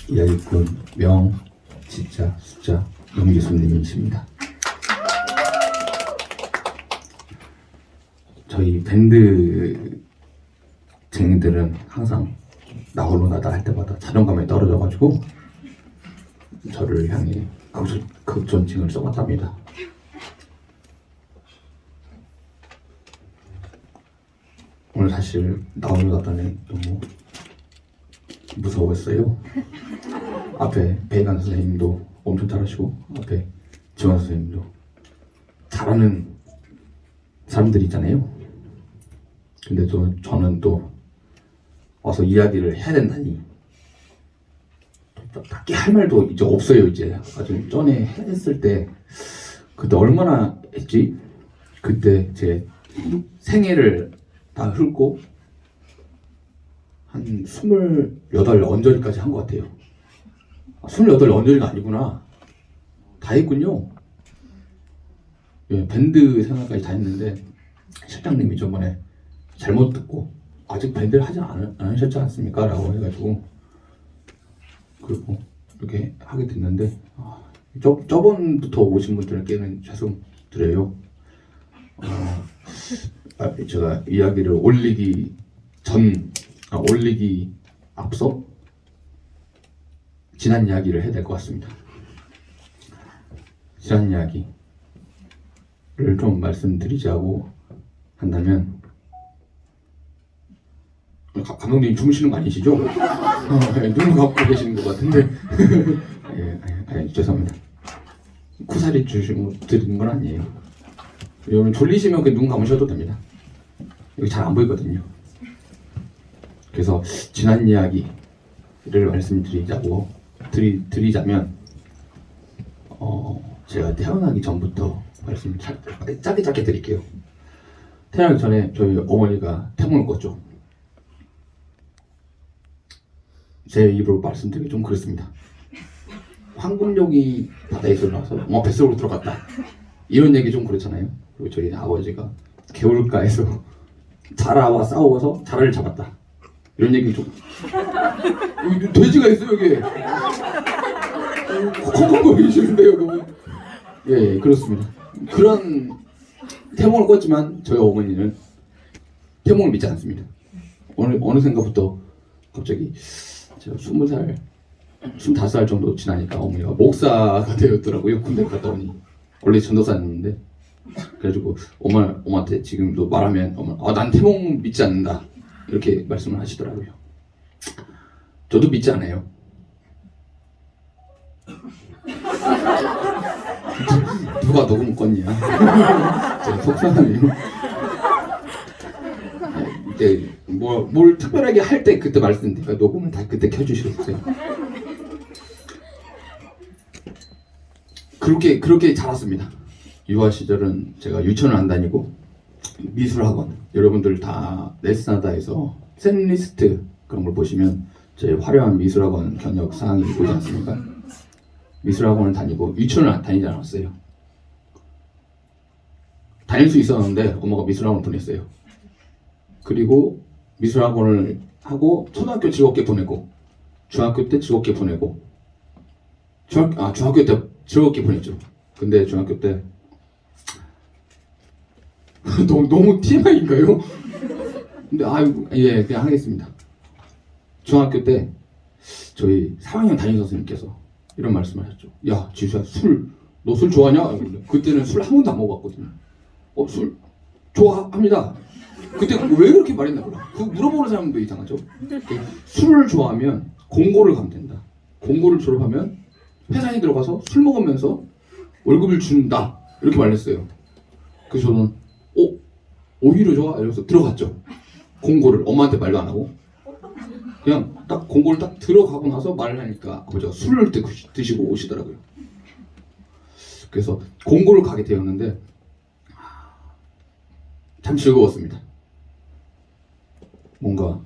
이야기꾼 명, 진짜, 숫자, 명기수님이십니다. 저희 밴드 쟁이들은 항상 나 홀로 나다 할 때마다 자존감이 떨어져가지고 저를 향해 극존칭을 써봤답니다. 오늘 사실 나 홀로 나다는 너무 무서웠어요. 앞에 배관 선생님도 엄청 잘하시고 앞에 지원 선생님도 잘하는 사람들이 있잖아요. 근데 또 저는 또 와서 이야기를 해야 된다니 딱히 할 말도 이제 없어요. 이제 아주 전에 했을 때 그때 얼마나 했지? 그때 제 생애를 다 훑고 한 28 언저리까지 한 것 같아요. 28 언저리가 아니구나. 다 했군요. 예, 밴드 생활까지 다 했는데 실장님이 저번에 잘못 듣고 아직 밴드를 하지 않으셨지 않습니까? 라고 해가지고 그리고 이렇게 하게 됐는데 저번부터 오신 분들께는 죄송드려요. 제가 이야기를 올리기 앞서 지난 이야기를 해야 될 것 같습니다. 지난 이야기를 좀 말씀드리자고 한다면 감독님 주무시는 거 아니시죠? 눈을 감고 계시는 것 같은데 죄송합니다. 쿠사리 드리는 건 아니에요. 여러분 졸리시면 눈 감으셔도 됩니다. 여기 잘 안 보이거든요. 그래서 지난 이야기를 말씀드리자면 제가 태어나기 전부터 말씀 짧게 드릴게요. 태어나기 전에 저희 어머니가 태몽을 꿨죠. 제 입으로 말씀드리기 좀 그렇습니다. 황금종이 바다에서 나와서 뱃속으로 들어갔다. 이런 얘기 좀 그렇잖아요. 그리고 저희 아버지가 개울가에서 자라와 싸워서 자라를 잡았다. 이런 얘기 좀 여기 돼지가 있어요 여기. 콩콩거리시는데요 너무. 예, 그렇습니다. 그런 태몽을 꿨지만 저희 어머니는 태몽을 믿지 않습니다. 어느 생각부터 갑자기 제가 20살, 25살 정도 지나니까 어머니가 목사가 되었더라고요. 군대 갔다 오니. 원래 전도사였는데 그래가지고 엄마한테 지금도 말하면 엄마 난 태몽 믿지 않는다 이렇게 말씀을 하시더라고요. 저도 믿지 않아요. 누가 녹음 껐냐? 제가 속상하네요. 이때 뭘 특별하게 할 때 그때 말씀드리니까 녹음은 다 그때 켜주시겠어요. 그렇게 자랐습니다. 유아 시절은 제가 유치원을 안 다니고 미술학원, 여러분들 다 레슨하다에서 샌리스트 그런 걸 보시면 제 화려한 미술학원 경력 사항이 보이지 않습니까? 미술학원을 다니고 유치원을 다니지 않았어요. 다닐 수 있었는데 엄마가 미술학원을 보냈어요. 그리고 미술학원을 하고 초등학교 즐겁게 보내고 중학교 때 즐겁게 보내고 중학교 때 즐겁게 보냈죠. 근데 중학교 때 너무 TMI인가요? 근데 예, 그냥 하겠습니다. 중학교 때 저희 3학년 담임 선생님께서 이런 말씀을 하셨죠. 야, 지수야, 너 술 좋아하냐? 그때는 술 한 번도 안 먹어봤거든요. 술 좋아합니다. 그때 왜 그렇게 말했나 몰라. 그 물어보는 사람도 이상하죠. 술을 좋아하면 공고를 가면 된다. 공고를 졸업하면 회사에 들어가서 술 먹으면서 월급을 준다. 이렇게 말했어요. 그래서 저는 오히려 좋아? 이러면서 들어갔죠. 공고를 엄마한테 말도 안 하고 그냥 딱 공고를 딱 들어가고 나서 말을 하니까 아버지가 술을 드시고 오시더라고요. 그래서 공고를 가게 되었는데 참 즐거웠습니다. 뭔가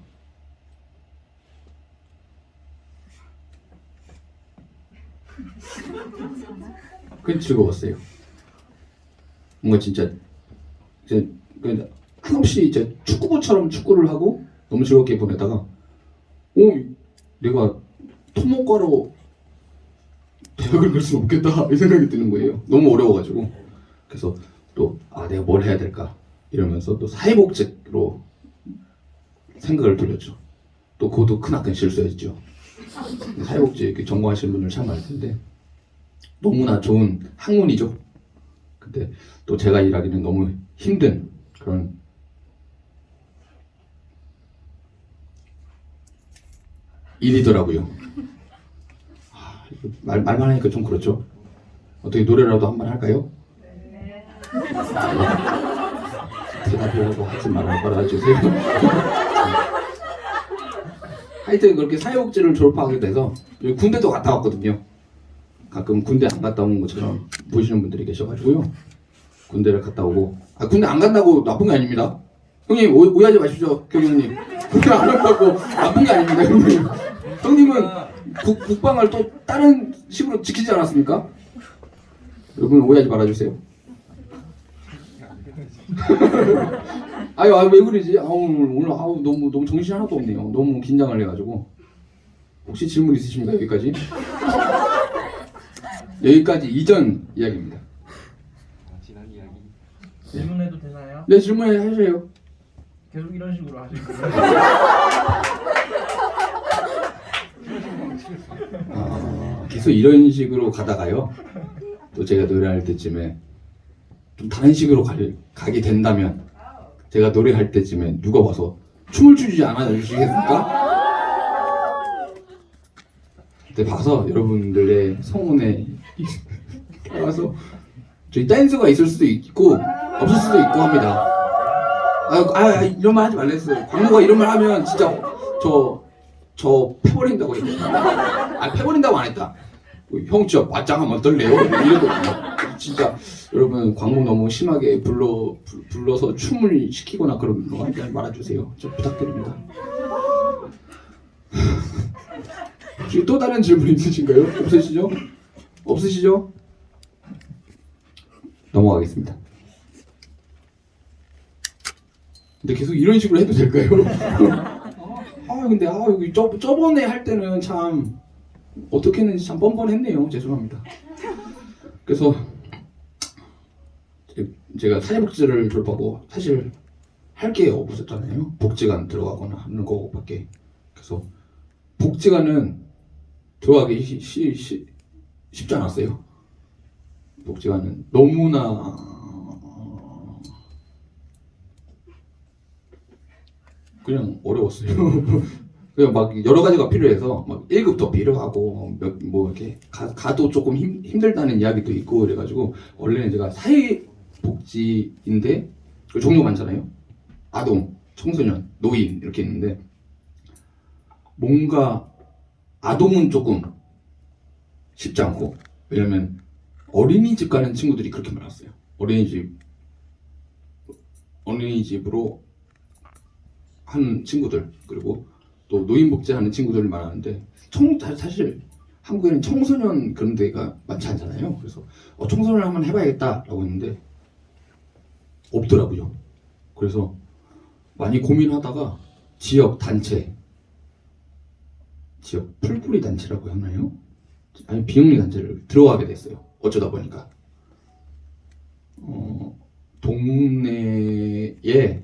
그게 즐거웠어요. 뭔가 진짜 한없이 이제 축구부처럼 축구를 하고 너무 즐겁게 보내다가 내가 토목과로 대학을 갈 수는 없겠다 이 생각이 드는 거예요. 너무 어려워가지고. 그래서 또 내가 뭘 해야 될까 이러면서 또 사회복지로 생각을 돌렸죠. 또 그것도 크나큰 실수였죠. 사회복지 이렇게 전공하시는 분들 참 많을 텐데 너무나 좋은 학문이죠. 근데 또 제가 일하기는 너무 힘든 그런 일이더라고요. 말만 하니까 좀 그렇죠. 어떻게 노래라도 한번 할까요? 네. 대답이라도 하지 말아주세요. 하여튼 그렇게 사회복지를 졸업하게 돼서 군대도 갔다 왔거든요. 가끔 군대 안 갔다 온 것처럼 보시는 분들이 계셔가지고요. 군대를 갔다 오고 군대 안 간다고 나쁜 게 아닙니다. 형님 오해하지 마십시오. 교육님 군대 안 간다고 나쁜 게 아닙니다. 형님. 형님은 국방을 또 다른 식으로 지키지 않았습니까? 여러분 오해하지 말아주세요. 왜 그러지? 오늘 너무 정신 하나도 없네요. 너무 긴장을 해가지고. 혹시 질문 있으십니까? 여기까지? 여기까지 이전 이야기입니다. 지난 이야기. 질문해도 되나요? 네, 질문하세요. 계속 이런 식으로 하실 거예요? 계속 이런 식으로 가다가요. 또 제가 노래할 때쯤에 좀 다른 식으로 가게 된다면 제가 노래할 때쯤에 누가 와서 춤을 추지 않아 주시겠습니까? 그때 봐서 여러분들의 성원에 따라서 저희 댄스가 있을 수도 있고 없을 수도 있고 합니다. 이런 말 하지 말랬어요. 광고가 이런 말 하면 진짜 저 패버린다고 했거든요. 패버린다고 안 했다. 형 진짜 맞짱하면 어떨래요? 이러거든요. 진짜 여러분 광고 너무 심하게 불러서 춤을 시키거나 그런 거 하지 말아주세요. 좀 부탁드립니다. 혹시 또 다른 질문 있으신가요? 없으시죠? 넘어가겠습니다. 근데 계속 이런 식으로 해도 될까요? 근데 여기 저번에 할 때는 참 어떻게 했는지 참 뻔뻔했네요. 죄송합니다. 그래서 제가 사회복지를 졸업하고 사실 할 게 없었잖아요. 복지관 들어가거나 하는 거밖에. 그래서 복지관은 들어가기 쉽지 않았어요. 복지관은 너무나 그냥 어려웠어요. 그냥 막 여러 가지가 필요해서 막 1급도 필요하고 뭐 이렇게 가도 조금 힘들다는 이야기도 있고 그래가지고 원래는 제가 사회복지인데 종류가 많잖아요. 아동, 청소년, 노인 이렇게 있는데 뭔가 아동은 조금 쉽지 않고 왜냐면 어린이집 가는 친구들이 그렇게 많았어요. 어린이집으로 하는 친구들 그리고 또 노인복지 하는 친구들이 많았는데 사실 한국에는 청소년 그런 데가 많지 않잖아요. 그래서 청소년을 한번 해봐야겠다라고 했는데 없더라고요. 그래서 많이 고민하다가 지역 풀뿌리 단체라고 하나요? 아니 비영리 단체를 들어가게 됐어요. 어쩌다 보니까 동네에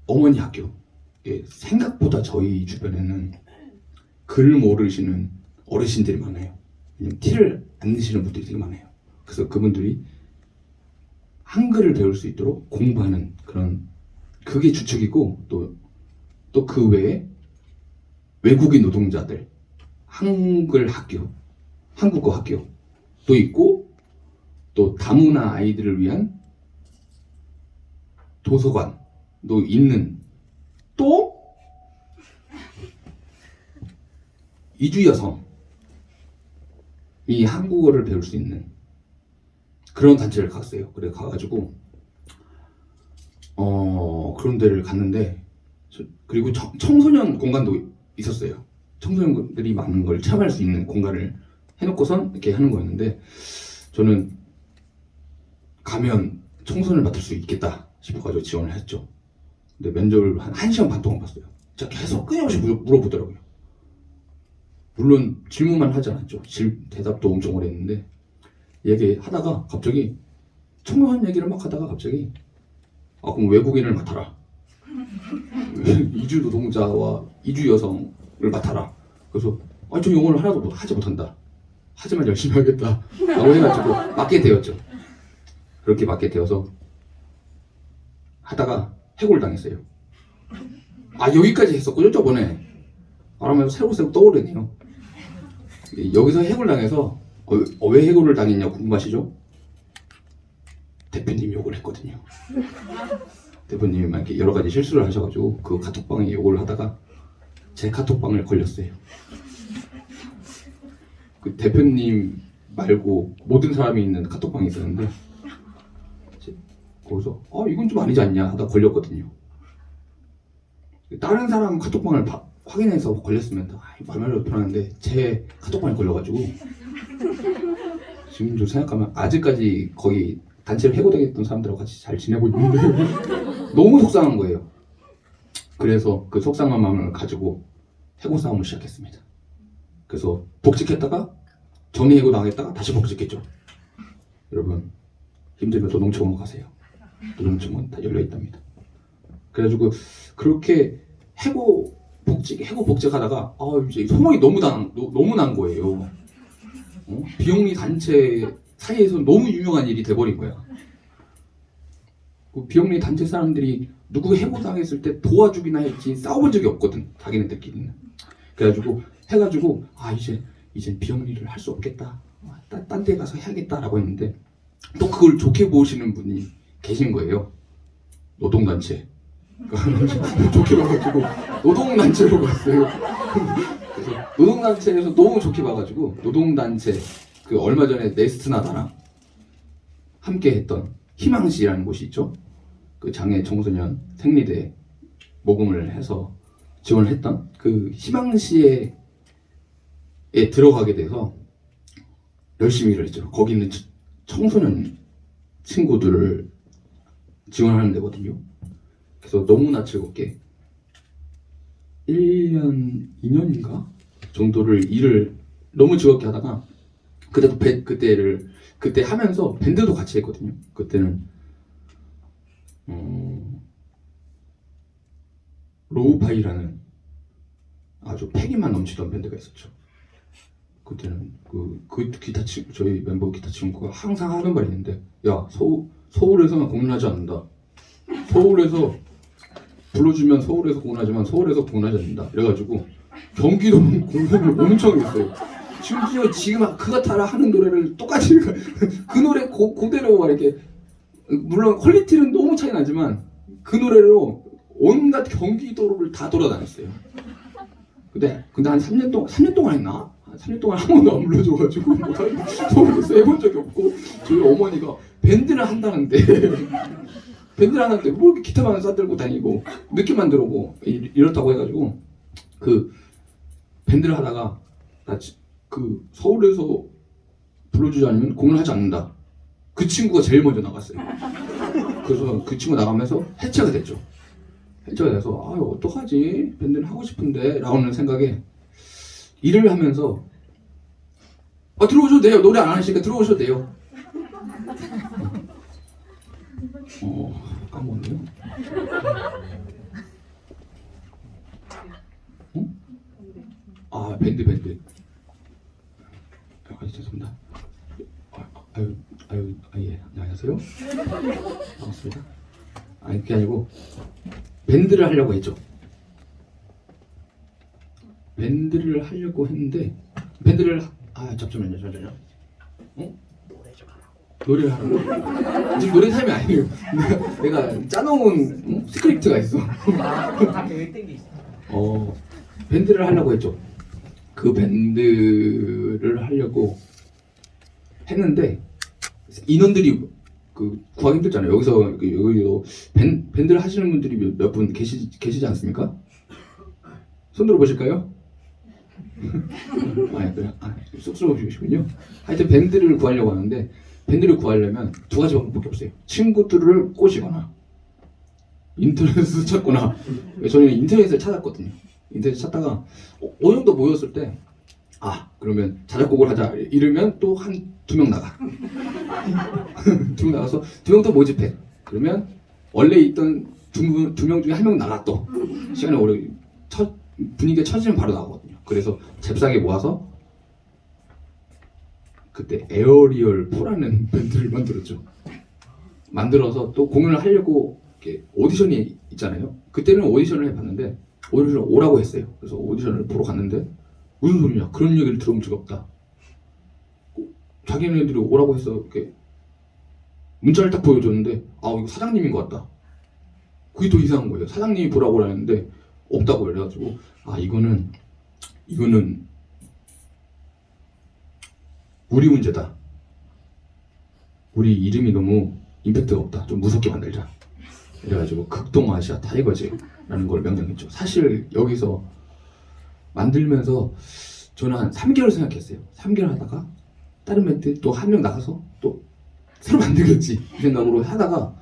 어머니 학교 생각보다 저희 주변에는 글 모르시는 어르신들이 많아요. 왜냐면 티를 안 내시는 분들이 되게 많아요. 그래서 그분들이 한글을 배울 수 있도록 공부하는 그게 주축이고 또 그 외에 외국인 노동자들 한국어 학교도 있고 또 다문화 아이들을 위한 도서관도 있는 또 이주 여성이 한국어를 배울 수 있는 그런 단체를 갔어요. 그래 가가지고 그런 데를 갔는데 그리고 청소년 공간도 있었어요. 청소년들이 많은 걸 체험할 수 있는 공간을 해놓고선 이렇게 하는 거였는데 저는 가면 청소년을 맡을 수 있겠다 싶어가지고 지원을 했죠. 근데 면접을 한 1시간 반 동안 봤어요. 진짜 계속 끊임없이 물어보더라고요. 물론 질문만 하지 않았죠. 대답도 엄청 오래 했는데 얘기하다가 갑자기 청소년 얘기를 막 하다가 갑자기 그럼 외국인을 맡아라. 이주 노동자와 이주 여성을 맡아라. 그래서 저 영어를 하나도 하지 못한다. 하지만 열심히 하겠다. 라고 해가지고 맡게 되었죠. 그렇게 맡게 되어서 하다가 해고를 당했어요. 여기까지 했었군요 저번에. 말하면서 새록새록 떠오르네요. 여기서 해고를 당해서 왜 해고를 당했냐 궁금하시죠? 대표님 욕을 했거든요. 대표님이 막 이렇게 여러 가지 실수를 하셔가지고 그 카톡방에 욕을 하다가 제 카톡방을 걸렸어요. 그 대표님 말고 모든 사람이 있는 카톡방이 있었는데 거기서 이건 좀 아니지 않냐 하다 걸렸거든요. 다른 사람 카톡방을 확인해서 걸렸으면 말말로 편한데 제 카톡방에 걸려가지고 지금 좀 생각하면 아직까지 거기 단체로 해고당했던 사람들하고 같이 잘 지내고 있는데 너무 속상한 거예요. 그래서 그 속상한 마음을 가지고 해고 싸움을 시작했습니다. 그래서 복직했다가 정리해고 당했다가 다시 복직했죠. 여러분 힘들면 노동청으로 가세요. 노동청은 다 열려있답니다. 그래가지고 그렇게 해고 복직하다가 이제 소문이 너무 난 거예요. 비영리 단체 사이에서 너무 유명한 일이 돼버린 거야. 그 비영리 단체 사람들이 누구 해고당했을 때 도와주기나 했지 싸워본 적이 없거든. 자기네들끼리는. 그래가지고 해가지고 이제 비영리를 할 수 없겠다. 딴 데 가서 해야겠다라고 했는데 또 그걸 좋게 보시는 분이 계신 거예요. 노동단체. 좋게 봐가지고 노동단체로 갔어요. 그래서 노동단체에서 너무 좋게 봐가지고 노동단체 그 얼마 전에 네스트나 나랑 함께 했던 희망시라는 곳이 있죠. 그 장애 청소년 생리대 모금을 해서 지원을 했던 그 희망시에 들어가게 돼서 열심히 일을 했죠. 거기 있는 청소년 친구들을 지원하는 데거든요. 그래서 너무나 즐겁게 1년, 2년인가 정도를 일을 너무 즐겁게 하다가 그때 하면서 밴드도 같이 했거든요. 그때는 로우파이라는 아주 패기만 넘치던 밴드가 있었죠. 그때는 그 기타 저희 멤버 기타 친구가 항상 하는 말이 있는데 서울에서는 공연하지 않는다. 서울에서 불러주면 서울에서 공연하지만 서울에서 공연하지 않는다. 그래가지고 경기도 공연을 엄청 했어요. 심지어 지금 그가타라 하는 노래를 똑같이 그 노래 그대로 막 이렇게 물론 퀄리티는 너무 차이 나지만 그 노래로 온갖 경기도를 다 돌아다녔어요. 근데 한 3년 동안 했나? 3년 동안 한 번도 안 불러줘가지고 서울에서 해본 적이 없고 저희 어머니가 밴드를 한다는데 뭐 이렇게 기타만 싸들고 다니고 늦게만 들어오고 이렇다고 해가지고 그 밴드를 하다가 그 서울에서 불러주지 않으면 공연하지 않는다. 그 친구가 제일 먼저 나갔어요. 그래서 그 친구 나가면서 해체가 됐죠. 해체가 돼서 어떡하지? 밴드는 하고 싶은데 라는 생각에 일을 하면서 들어오셔도 돼요. 노래 안 하시니까 들어오셔도 돼요. 까먹었네요. 밴드. 죄송합니다. 예, 안녕하세요. 반갑습니다. 그게 아니고 밴드를 하려고 했죠. 밴드를 하려고 했는데 잠시만요. 노래를 하라고? 지금 노래 타임이 아니에요. 내가 짜놓은 스크립트가 있어. 다 계획된 게 있어. 밴드를 하려고 했죠. 그 밴드를 하려고 했는데 인원들이 구하기 힘들잖아요. 여기서 밴드를 하시는 분들이 몇 분 계시지 않습니까? 손 들어보실까요? 쑥스러우시군요. 하여튼 밴드를 구하려고 하는데 밴드를 구하려면 두 가지 방법밖에 없어요. 친구들을 꼬시거나 인터넷에서 찾거나. 저희는 인터넷을 찾았거든요. 인터넷 찾다가 어느 정도 모였을 때 아 그러면 자작곡을 하자 이러면 또 한 2명 나가. 2명 나가서 2명 더 모집해. 그러면 원래 있던 2명 중에 1명 나가 또 시간이 오래 분위기가 처지면 바로 나가거든요. 그래서 잽싸게 모아서 그때 에어리얼 4라는 밴드를 만들었죠. 만들어서 또 공연을 하려고 이렇게 오디션이 있잖아요. 그때는 오디션을 해봤는데 오디션을 오라고 했어요. 그래서 오디션을 보러 갔는데 무슨 소리냐? 그런 얘기를 들어본 적이 없다. 자기네들이 오라고 해서 이렇게 문자를 딱 보여줬는데 아 이거 사장님인 것 같다. 그게 더 이상한 거예요. 사장님이 보라고 하는데 없다고 그래가지고 아 이거는 우리 문제다. 우리 이름이 너무 임팩트가 없다. 좀 무섭게 만들자. 이래가지고 극동아시아 타이거즈라는 걸 명명했죠. 사실 여기서 만들면서 저는 한 3개월 생각했어요. 3개월 하다가 다른 멘트 또 한 명 나가서 또 새로 만들겠지 이 생각으로 하다가 막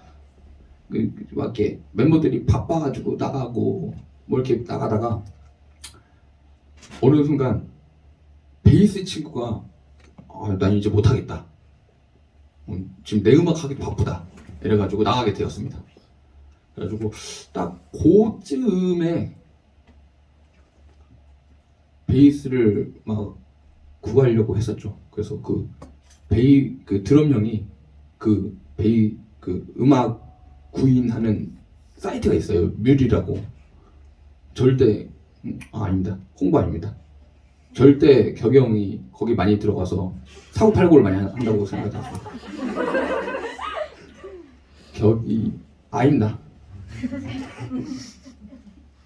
이렇게 멤버들이 바빠가지고 나가고 뭐 이렇게 나가다가 어느 순간 베이스 친구가 난 이제 못하겠다. 지금 내 음악 하기 바쁘다. 이래가지고 나가게 되었습니다. 그래가지고 딱 그쯤에 베이스를 막 구하려고 했었죠. 그래서 그 드럼 형이 그 음악 구인하는 사이트가 있어요. 뮤리라고. 절대 아닙니다. 홍보 아닙니다. 절대 격영이 거기 많이 들어가서 사고팔고를 많이 한다고 생각하세요. 격이 아닙니다.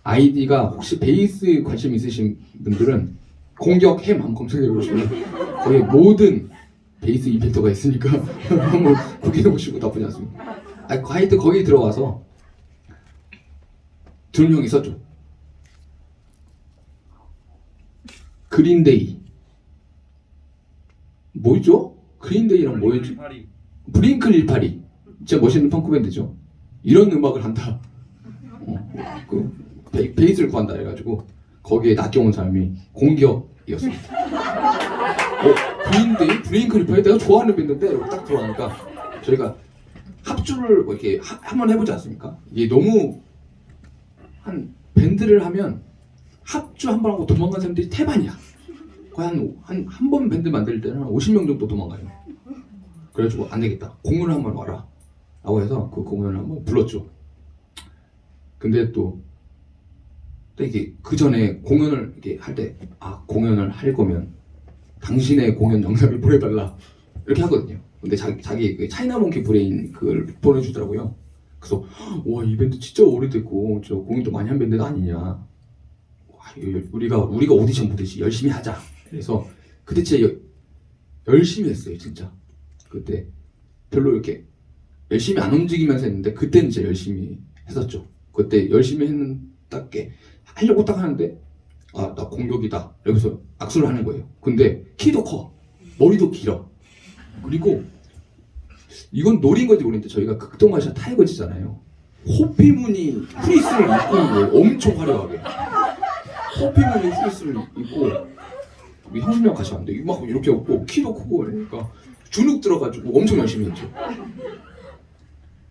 아이디가 혹시 베이스 관심 있으신 분들은 공격 햄 한번 검색해 보시면 거기 모든 베이스 이펙터가 있으니까 한번 구경해 보시고 나쁘지 않습니다. 하여튼 거기 들어가서 드럼 형이 있었죠. 그린데이 뭐였죠? 그린데이랑 뭐였지? 브링클 182 진짜 멋있는 펑크 밴드죠. 이런 음악을 한다. 베이스를 구한다 해가지고 거기에 낚여온 사람이 공격이었습니다. 그린데이? 브링클 182 내가 좋아하는 밴드인데 이렇게 딱 들어가니까 저희가 합주를 뭐 이렇게 한번 해보지 않습니까? 이게 너무 한 밴드를 하면 합주 한 번 하고 도망간 사람들이 태반이야. 거의 한 번 밴드 만들 때는 한 50명 정도 도망가요. 그래가지고 안 되겠다. 공연을 한번 와라. 라고 해서 그 공연을 한번 불렀죠. 근데 또 이게 그 전에 공연을 이렇게 할 때 공연을 할 거면 당신의 공연 영상을 보내달라 이렇게 하거든요. 근데 자기 그 차이나몽키 브레인 그걸 보내주더라고요. 그래서 와 이 밴드 진짜 오래됐고 저 공연도 많이 한 밴드가 아니냐. 와, 우리가 오디션 보듯이 열심히 하자. 그래서 그때 진짜 열심히 했어요. 진짜 그때 별로 이렇게 열심히 안 움직이면서 했는데 그때는 진짜 열심히 했었죠. 그때 열심히 했는 딱게 하려고 딱 하는데 나 공격이다. 여기서 악수를 하는 거예요. 근데 키도 커, 머리도 길어. 그리고 이건 노린 건지 모르겠는데 저희가 극동아시아 타이거즈잖아요. 호피무늬 프리스를 입고 있는 거예요. 엄청 화려하게. 호피무늬 프리스를 입고 우리 형수님이랑 같이 왔는데 막 이렇게 없고 키도 크고 그러니까 주눅 들어가지고 엄청 열심히 했죠.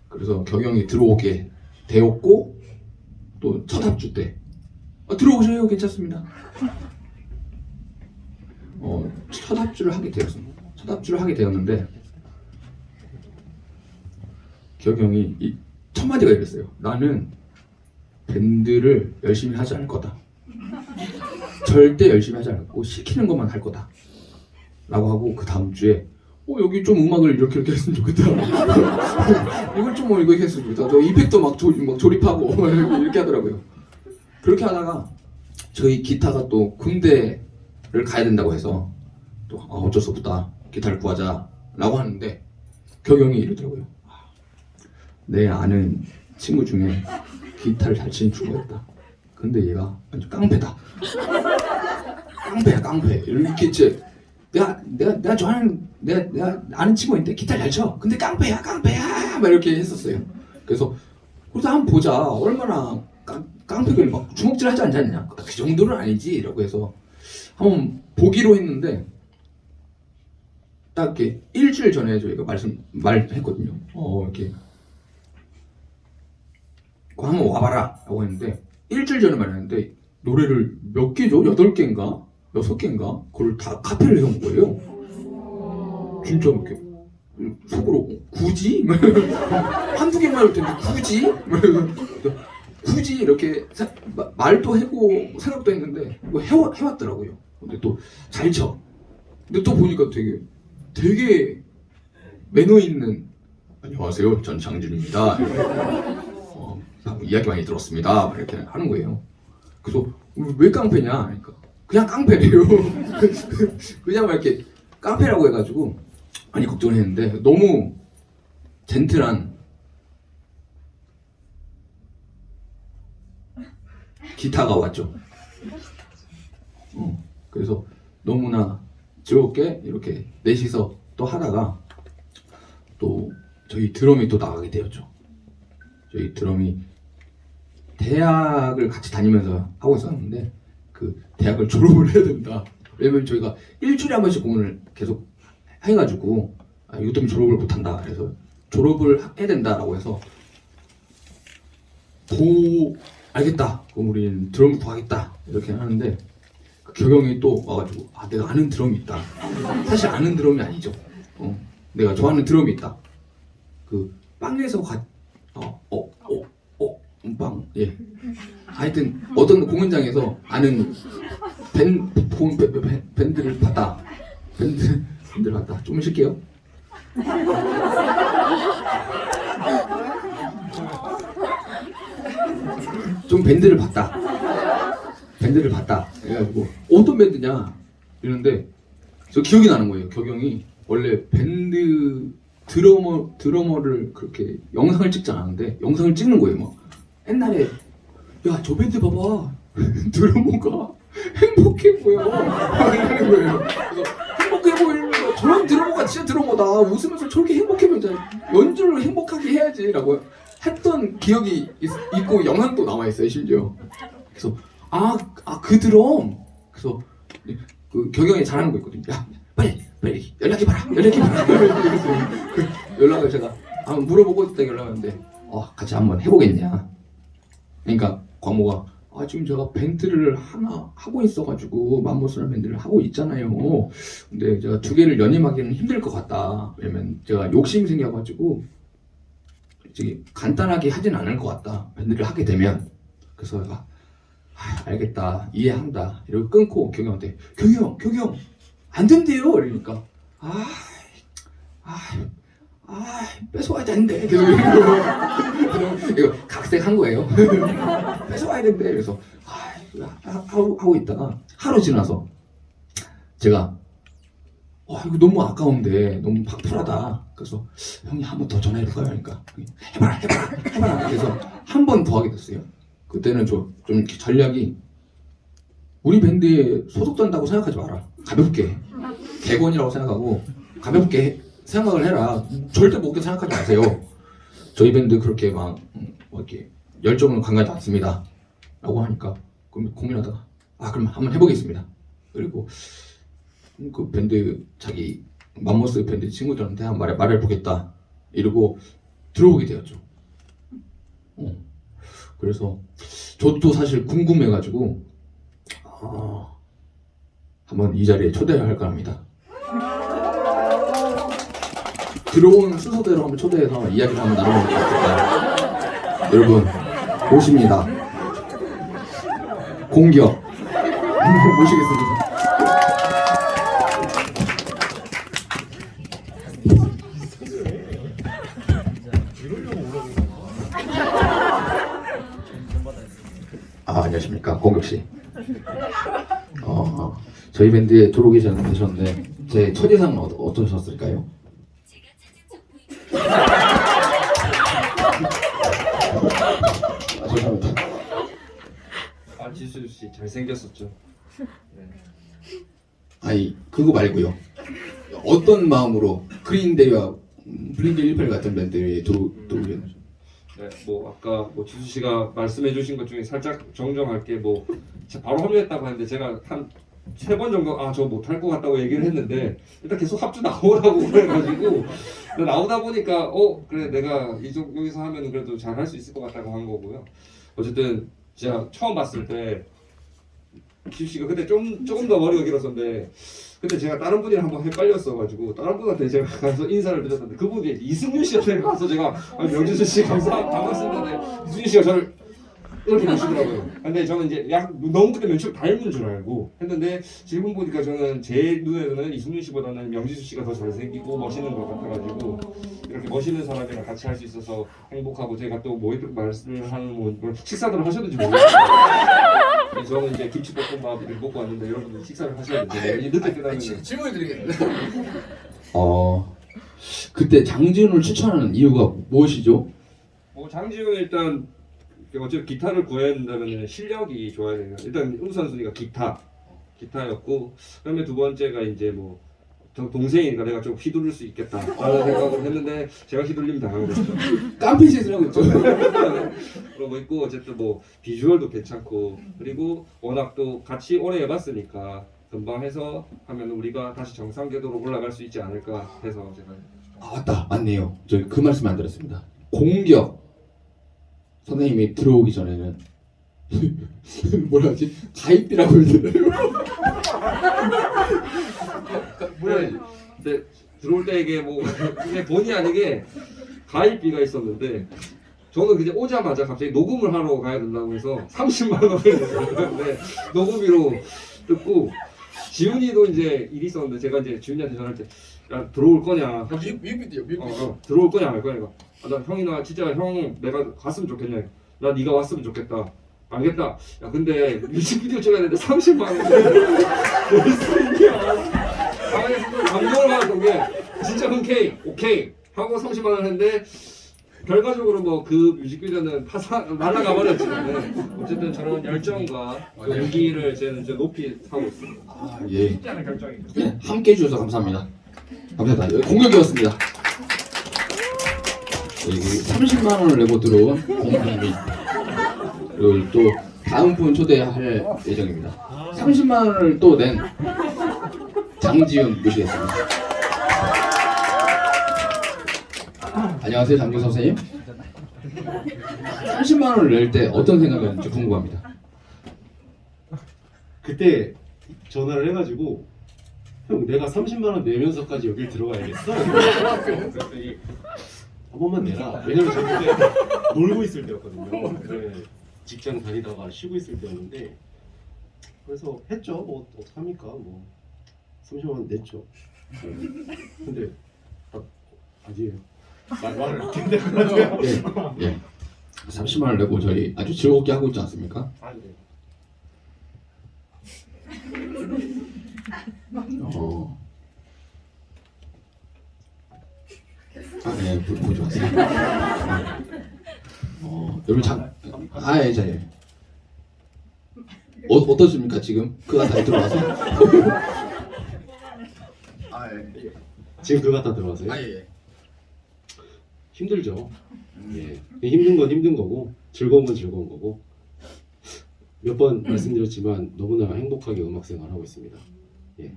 그래서 격영이 들어오게 되었고 또 첫 합주 때 들어오셔요 괜찮습니다. 첫 합주를 하게 되었습니다. 첫 합주를 하게 되었는데 격영이 첫 마디가 이랬어요. 나는 밴드를 열심히 하지 않을 거다. 절대 열심히 하지 않고 시키는 것만 할 거다. 라고 하고 그 다음 주에 여기 좀 음악을 이렇게 했으면 좋겠다. 이걸 좀 이거 했으면 좋겠다. 저 이펙터 막 조립하고 이렇게 하더라고요. 그렇게 하다가 저희 기타가 또 군대를 가야 된다고 해서 또 어쩔 수 없다. 기타를 구하자 라고 하는데 격영이 이러더라고요. 내 아는 친구 중에 기타를 잘 치는 친구가 있다. 근데 얘가 완전 깡패다. 깡패야. 이렇게 이제 내가 좋아하는 내가 아는 친구가 있는데 기타를 잘 쳐. 근데 깡패야. 막 이렇게 했었어요. 그래서 한번 보자. 얼마나 깡패들이 막 주먹질 하지 않냐. 그 정도는 아니지. 라고 해서 한번 보기로 했는데 딱 이렇게 일주일 전에 저희가 말했거든요. 이렇게 그거 한번 와봐라 라고 했는데 일주일 전에 말했는데 노래를 몇 개죠? 8개인가? 6개인가? 그걸 다 카피를 해온 거예요. 진짜 이렇게 속으로 굳이? 한두 개만 할 텐데 굳이? 굳이 이렇게 말도 해고 생각도 했는데 이거 해왔더라고요. 근데 또 잘 쳐. 근데 또 보니까 되게 매너 있는 안녕하세요 전 장준입니다. 이야기 많이 들었습니다. 이렇게 하는 거예요. 그래서 왜 깡패냐? 그러니까 그냥 깡패래요. 그냥 막 이렇게 깡패라고 해가지고 많이 걱정을 했는데 너무 젠틀한 기타가 왔죠. 그래서 너무나 즐겁게 이렇게 넷이서 또 하다가 또 저희 드럼이 또 나가게 되었죠. 저희 드럼이 대학을 같이 다니면서 하고 있었는데 그 대학을 졸업을 해야 된다. 왜냐면 저희가 일주일에 한 번씩 공연을 계속 해가지고 이것 때문에 졸업을 못한다. 그래서 졸업을 해야 된다라고 해서 알겠다. 그럼 우리는 드럼부터 하겠다. 이렇게 하는데 그 교경이 또 와가지고 내가 아는 드럼이 있다. 사실 아는 드럼이 아니죠. 내가 좋아하는 드럼이 있다. 그 빵에서 빵. 예. 하여튼 어떤 공연장에서 아는 밴드를 봤다. 밴드를 봤다. 좀 쉴게요. 좀 밴드를 봤다. 그래가지고 어떤 밴드냐 이러는데 저 기억이 나는 거예요. 격영이 원래 밴드 드러머를 그렇게 영상을 찍지 않았는데 영상을 찍는 거예요. 막 옛날에 야 저 밴드 봐봐 드러머가 행복해 보여 이러는 거예요. 그래서 행복해 보이는 거 저런 드러머가 진짜 드러머다. 웃으면서 저렇게 행복해 보이잖아. 연주를 행복하게 해야지라고 했던 기억이 있고 영상도 남아 있어요 심지어. 그래서 그 드럼. 그래서 그 격영이 잘하는 거 있거든요. 야 빨리 연락해봐라. 연락을 제가 한번 물어보고 있다 연락하는데 같이 한번 해보겠냐. 그러니까 광모가 지금 제가 밴드를 하나 하고 있어가지고 맘모스라는 밴드를 하고 있잖아요. 근데 제가 2개를 연임하기는 힘들 것 같다. 왜냐면 제가 욕심이 생겨가지고 간단하게 하진 않을 것 같다. 밴드를 하게 되면. 그래서 내가 알겠다. 이해한다. 이러고 끊고 격영한테 격영 안 된대요. 그러니까 뺏어와야 되는데 계속 이거 각색한 거예요. 뺏어와야 되는데 그래서 하고 있다가 하루 지나서 제가 이거 너무 아까운데 너무 팍풀하다. 그래서 형이 한 번 더 전화해볼까요? 그러니까 해봐라. 그래서 한 번 더 하게 됐어요. 그때는 좀 전략이 우리 밴드에 소속된다고 생각하지 마라. 가볍게 객원이라고 생각하고 가볍게 생각을 해라. 절대 무겁게 생각하지 마세요. 저희 밴드 그렇게 막 이렇게 열정을 강하지 않습니다. 라고 하니까 그럼 고민하다가 그럼 한번 해보겠습니다. 그리고 그 밴드 자기 맘모스 밴드 친구들한테 한번 말해보겠다 이러고 들어오게 되었죠. 그래서 저도 사실 궁금해가지고 한번 이 자리에 초대할까 합니다. 들어온 순서대로 한번 초대해서 이야기를 한번 나눠보면 좋겠다. 여러분 모십니다. 공격 모시겠습니다. 안녕하십니까 공격씨. 저희 밴드에 들어오기 전에 되셨는데 제 첫인상은 어떠셨을까요? 죄송합니다. 지수 씨 잘생겼었죠. 네. 그거 말고요. 어떤 마음으로 그린데이와 블링크 181 같은 밴드에 들어오게 되죠? 네, 아까 지수 씨가 말씀해주신 것 중에 살짝 정정할게 바로 합류했다고 하는데 제가 한 세 번 정도 저 못할 것 같다고 얘기를 했는데 일단 계속 합주 나오라고 그래가지고 나오다 보니까 그래 내가 여기서 하면 그래도 잘 할 수 있을 것 같다고 한 거고요. 어쨌든 제가 처음 봤을 때 지수 씨가 그때 조금 더 머리가 길었었는데 그때 제가 다른 분이랑 한번 헷갈렸어가지고 다른 분한테 제가 가서 인사를 드렸는데 그분이 이승윤 씨한테 가서 제가 명진수 씨 반갑습니다. 이승윤 씨가 저를 이렇게 보시더라고요. 근데 저는 이제 너무 그때 면치로 닮은 줄 알고 했는데 지금 보니까 저는 제 눈에는 이승윤 씨보다는 명진수 씨가 더 잘생기고 멋있는 것 같아가지고 이렇게 멋있는 사람이랑 같이 할 수 있어서 행복하고 제가 또 뭐 이렇게 말씀을 하는 뭐 식사들을 하셨는지 모르겠어요. 저는 이제 김치볶음밥 이렇게 먹고 왔는데 여러분들 식사를 하셔야 되는데 늦게 끝나는 질문을 드리겠습니다. 그때 장지훈을 추천하는 이유가 무엇이죠? 장지훈은 일단 어차피 기타를 구해야 된다면 실력이 좋아야 돼요. 일단 우선순위가 기타였고 그다음에 두 번째가 이제 뭐 동생이니까 내가 좀 휘두를 수 있겠다라는 생각을 했는데 제가 휘둘리면 당하겠죠. 깡패 짓을 하고 있죠. 그러고 있고 어쨌든 뭐 비주얼도 괜찮고 그리고 워낙 또 같이 오래 해봤으니까 금방 해서 하면 우리가 다시 정상 궤도로 올라갈 수 있지 않을까 해서 제가 맞다, 맞네요. 저 그 말씀 안 들었습니다. 공격 선생님이 들어오기 전에는 뭐라 하지? 가입비라고 그러더라고요. 근데 들어올 때 이게 뭐 이게 본의 아니게 가입비가 있었는데 저는 그냥 오자마자 갑자기 녹음을 하러 가야 된다고 해서 30만 원을 냈는데 녹음비로 듣고 지훈이도 이제 일이 있었는데 제가 이제 지훈이한테 전화할 때 야 들어올 거냐 뮤비디요, 들어올 거냐 말 거냐 나 형이나 진짜 형 내가 갔으면 좋겠냐 나 네가 왔으면 좋겠다 알겠다 야 근데 뮤직비디오 찍어야 되는데 30만 원 벌써 이게 감동을 받았던 게 진짜 흔쾌히 오케이 하고 30만 원 했는데 결과적으로 뭐 그 뮤직비디오는 날아가 버렸지만 어쨌든 저런 열정과 그 용기를 저는 이제 높이 하고 있습니다. 예. 쉽지 않은 결정입니다. 네, 함께 해주셔서 감사합니다. 감사합니다. 공격이었습니다. 여기 30만 원을 내고 들어온 공공미 그리고 또 다음 분 초대할 예정입니다. 30만 원을 또 낸 장지훈 모시겠습니다. 안녕하세요, 장지훈 선생님. 30만 원을 낼 때 어떤 생각이었는지 궁금합니다. 그때 전화를 해가지고 형 내가 30만 원 내면서까지 여길 들어가야겠어? 그랬더니 한 번만 내라. 왜냐면 저 그때 놀고 있을 때였거든요. 네, 직장 다니다가 쉬고 있을 때였는데 그래서 했죠. 뭐 어떡합니까? 뭐 30만 원 냈죠. 근데 아니에요. 말을 안 듣는 것 같아요. 예. 30만 원을 내고 저희 아주 즐겁게 하고 있지 않습니까? 아, 네. 네, 보지 마세요. 여러분 예, 자, 예. 어떻습니까 지금? 그가 다 들어와서? 예. 지금 그거 다 들어가세요? 예. 힘들죠. 예. 힘든 건 힘든 거고 즐거운 건 즐거운 거고 몇 번 말씀드렸지만 너무나 행복하게 음악 생활하고 있습니다. 예.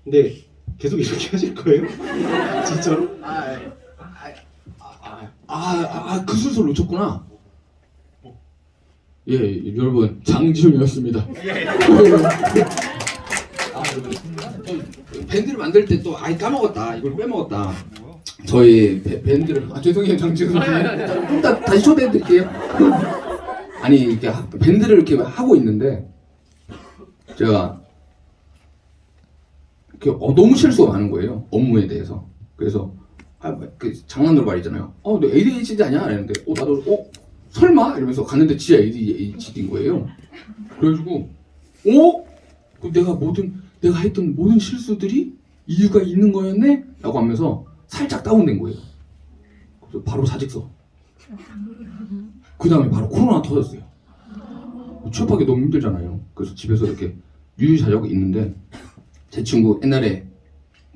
근데 계속 이렇게 하실 거예요? 진짜로? 그 순서를 놓쳤구나. 예, 여러분 장지훈이었습니다. 밴드를 만들 때 또 아예 까먹었다. 이걸 빼먹었다. 저희 밴드를 죄송해요 장지훈 선생님. 일단 다시 초대해드릴게요. 아니 이렇게 밴드를 이렇게 하고 있는데 제가 너무 실수가 많은 거예요. 업무에 대해서. 그래서 그 장난으로 말이잖아요. 너 ADHD 아니야? 이랬는데 나도 설마? 이러면서 갔는데 진짜 ADHD인 거예요. 그래가지고 내가 했던 모든 실수들이 이유가 있는 거였네? 라고 하면서 살짝 다운된 거예요. 그래서 바로 사직서. 그 다음에 바로 코로나 터졌어요. 취업하기 너무 힘들잖아요. 그래서 집에서 이렇게 유유자적 있는데 제 친구 옛날에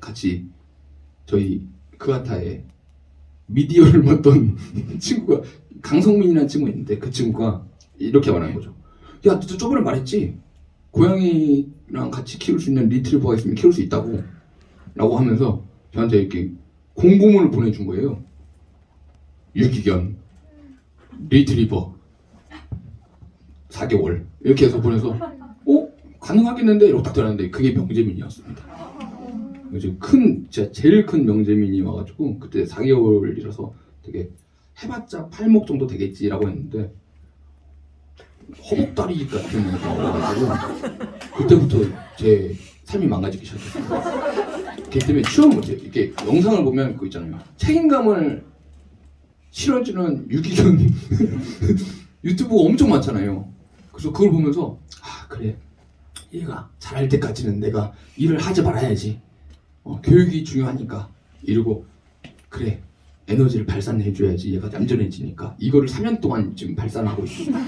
같이 저희 그아타에 미디어를 맡던 친구가 강성민이라는 친구가 있는데 그 친구가 이렇게 말하는 거죠. 야, 너 저번에 말했지? 고양이랑 같이 키울 수 있는 리트리버가 있으면 키울 수 있다고 라고 하면서 저한테 이렇게 공고문을 보내준 거예요. 유기견 리트리버 4개월 이렇게 해서 보내서 가능하겠는데 이러고 딱 들었는데 그게 명재민이었습니다. 그래서 진짜 제일 큰 명재민이 와가지고 그때 4개월이라서 되게 해봤자 팔목 정도 되겠지라고 했는데 허벅다리 같은 애가 와가지고 그때부터 제 삶이 망가지기 시작했어요. 그렇기 때문에 취업 못해요. 이렇게 영상을 보면 그거 있잖아요. 책임감을 실어주는 유기견 유튜브가 엄청 많잖아요. 그래서 그걸 보면서 그래 얘가 잘할 때까지는 내가 일을 하지 말아야지. 교육이 중요하니까 이러고 그래 에너지를 발산해줘야지 얘가 얌전해지니까 이거를 4년 동안 지금 발산하고 있습니다.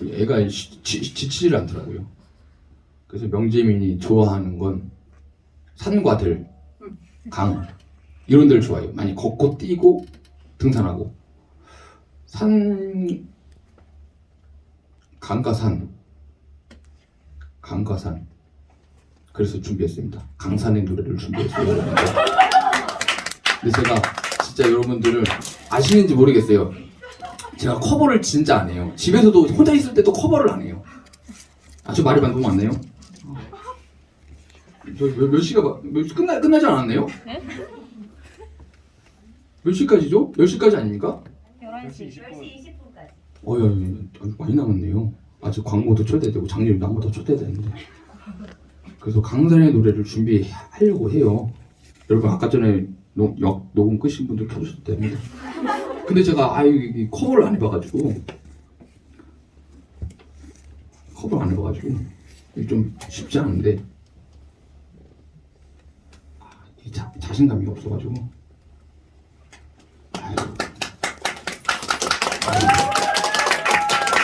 애가 지치질 않더라고요. 그래서 명재민이 좋아하는 건 산과 들, 강 이런 데를 좋아해요. 많이 걷고 뛰고 등산하고 강과 산 그래서 준비했습니다. 강산의 노래를 준비했어요. 근데 제가 진짜 여러분들을 아시는지 모르겠어요. 제가 커버를 진짜 안 해요. 집에서도 혼자 있을 때도 커버를 안 해요. 저 말이 너무 많네요. 몇 시가 끝나지 않았네요? 네? 몇 시까지죠? 10시까지 아닙니까? 11시 20분까지. 야, 많이 남았네요. 아직 광고도 초대되고 작년에 나무도 초대되는데. 그래서 강산의 노래를 준비하려고 해요. 여러분 아까 전에 녹음 끄신 분들 켜주셔도 됩니다. 근데 제가 이 커버를 안 해봐가지고 이게 좀 쉽지 않은데 자신감이 없어가지고